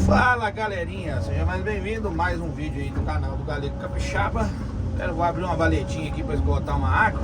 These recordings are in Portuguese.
Fala galerinha, seja mais bem-vindo a mais um vídeo aí do canal do Galego Capixaba. Vou abrir uma valetinha aqui para esgotar uma água.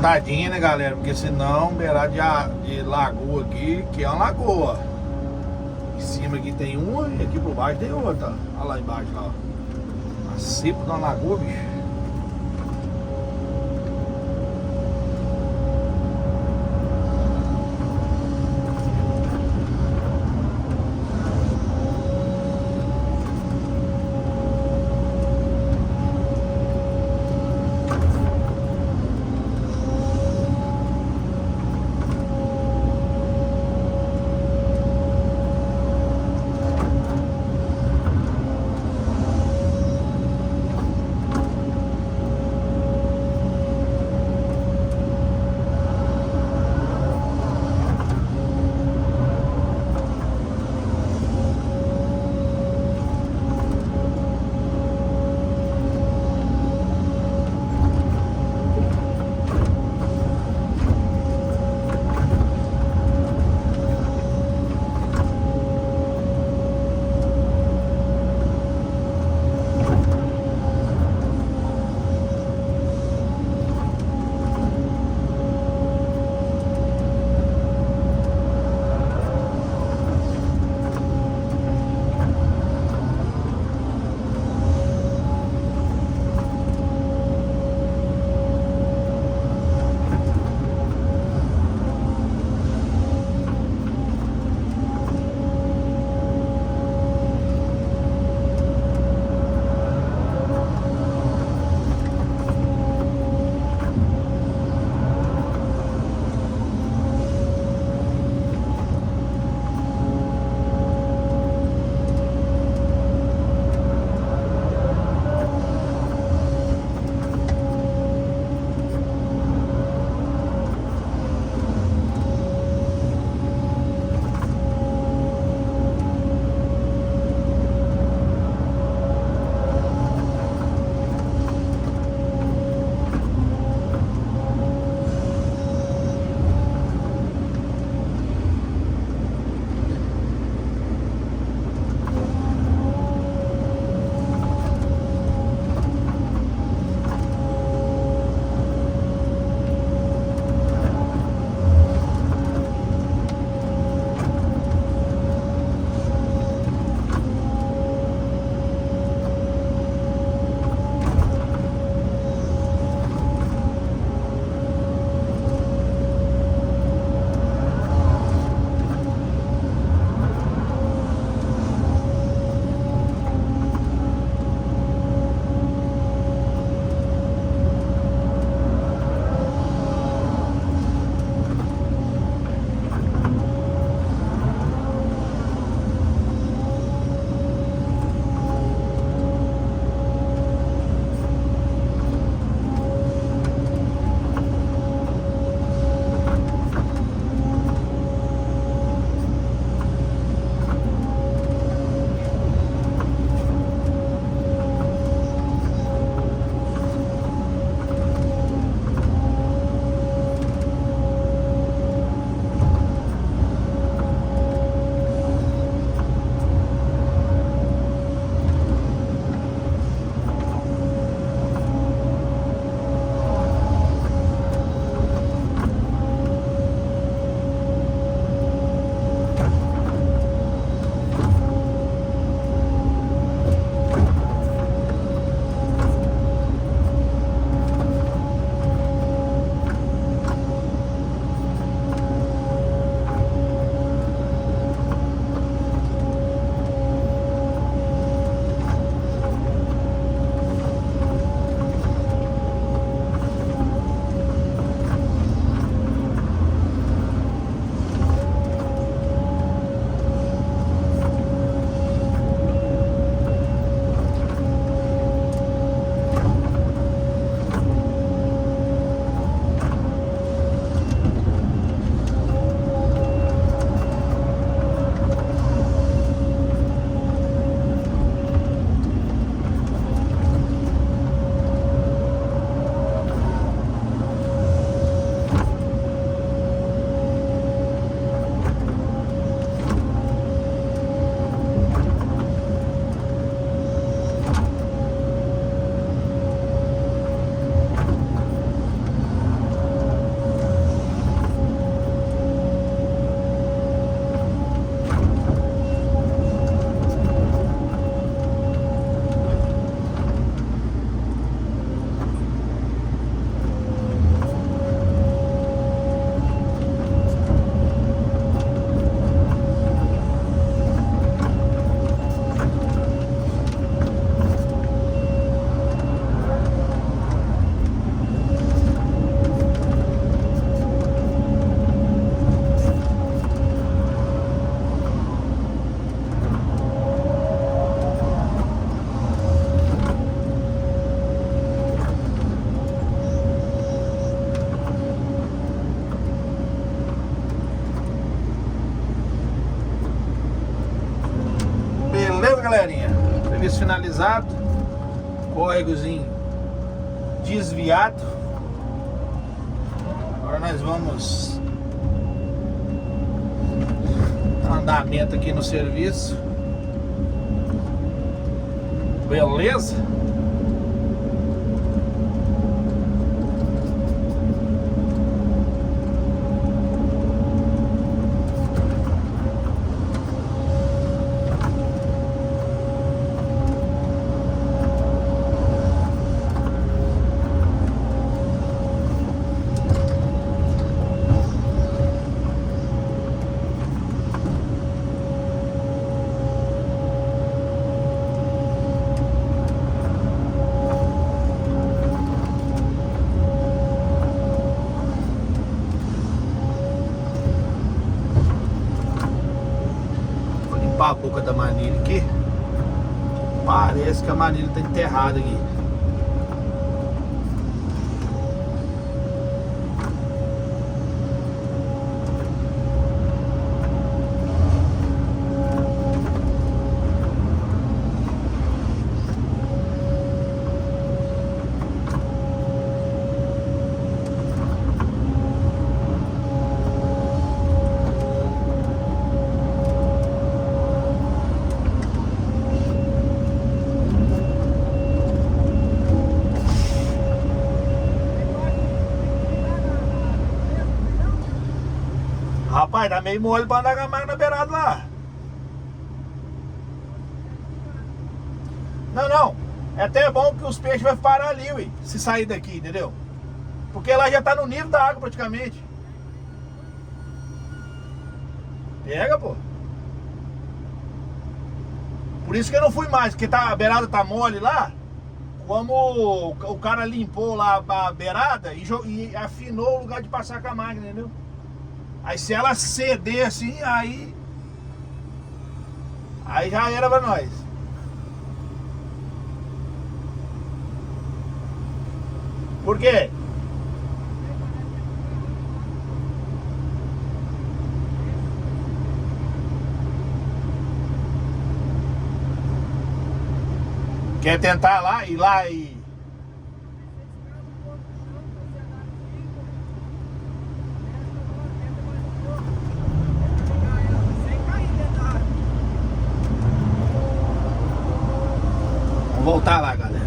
montadinha, né, galera? Porque senão, beirada de lagoa aqui, que é uma lagoa. Em cima aqui tem uma e aqui por baixo tem outra. Olha lá embaixo, lá, ó. A cepa da lagoa, bicho. galerinha. Serviço finalizado. Córregozinho desviado. Agora nós vamos andamento aqui no serviço. Beleza? A boca da manilha aqui. Parece que a manilha tá enterrada aqui. Rapaz, tá meio mole pra andar com a máquina na beirada lá. Não. É até bom que os peixes vão parar ali, ué, se sair daqui, entendeu? Porque lá já tá no nível da água praticamente. Pega, pô. Por isso que eu não fui mais, porque a beirada tá mole lá. Como o cara limpou lá a beirada e afinou o lugar de passar com a máquina, entendeu? Aí se ela ceder assim, aí já era pra nós. Por quê? Quer tentar ir lá e... Vamos voltar lá, galera.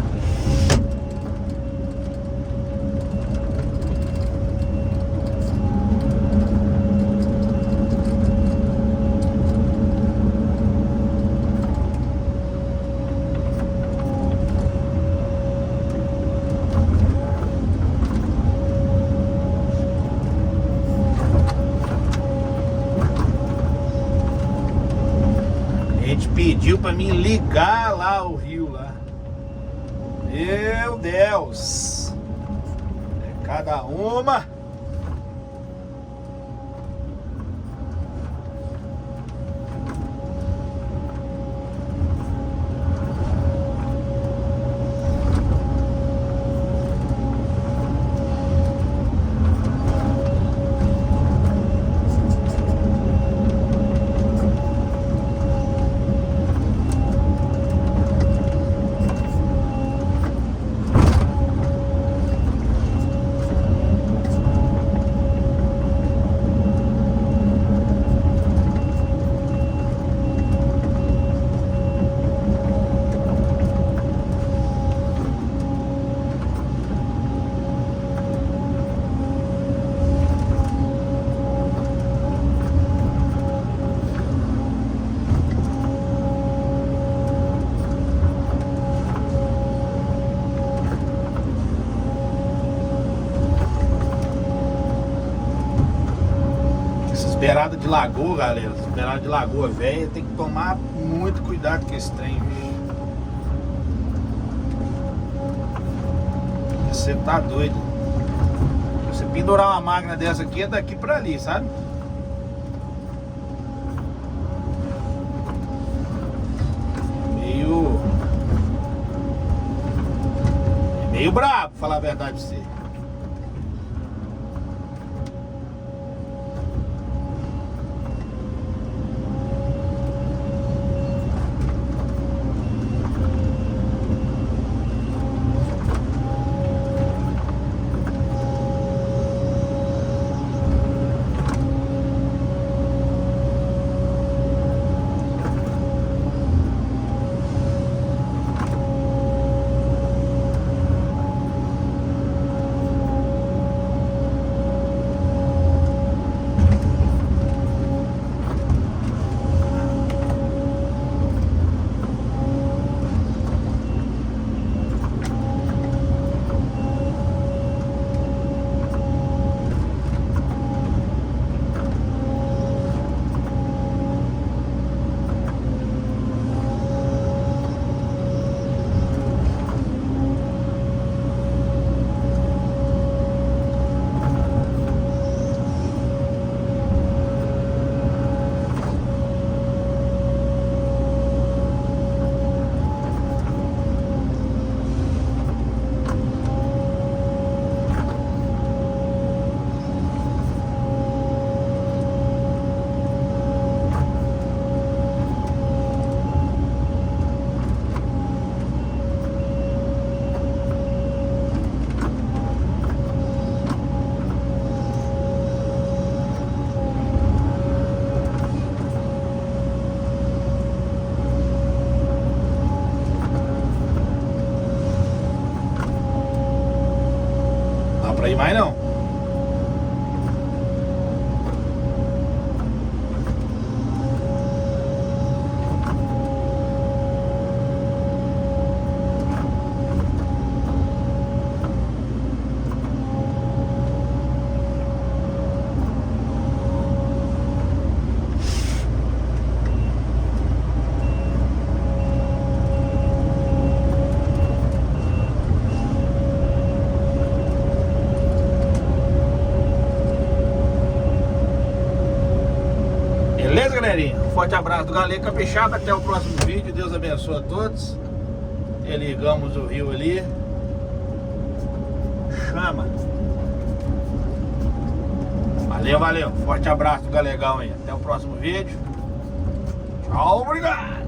A gente pediu pra mim ligar lá o rio lá. Meu Deus! É cada uma. Beirada de lagoa, galera. Beirada de lagoa velha, tem que tomar muito cuidado com esse trem, bicho. Você tá doido. Você pendurar uma máquina dessa aqui é daqui pra ali, sabe? Meio brabo, pra falar a verdade pra você. mais não. Beleza, galerinha? Forte abraço do Galego Capixaba. Até o próximo vídeo. Deus abençoe a todos. E ligamos o rio ali. Chama. Valeu, valeu. Forte abraço do Galegão aí. Até o próximo vídeo. Tchau, obrigado.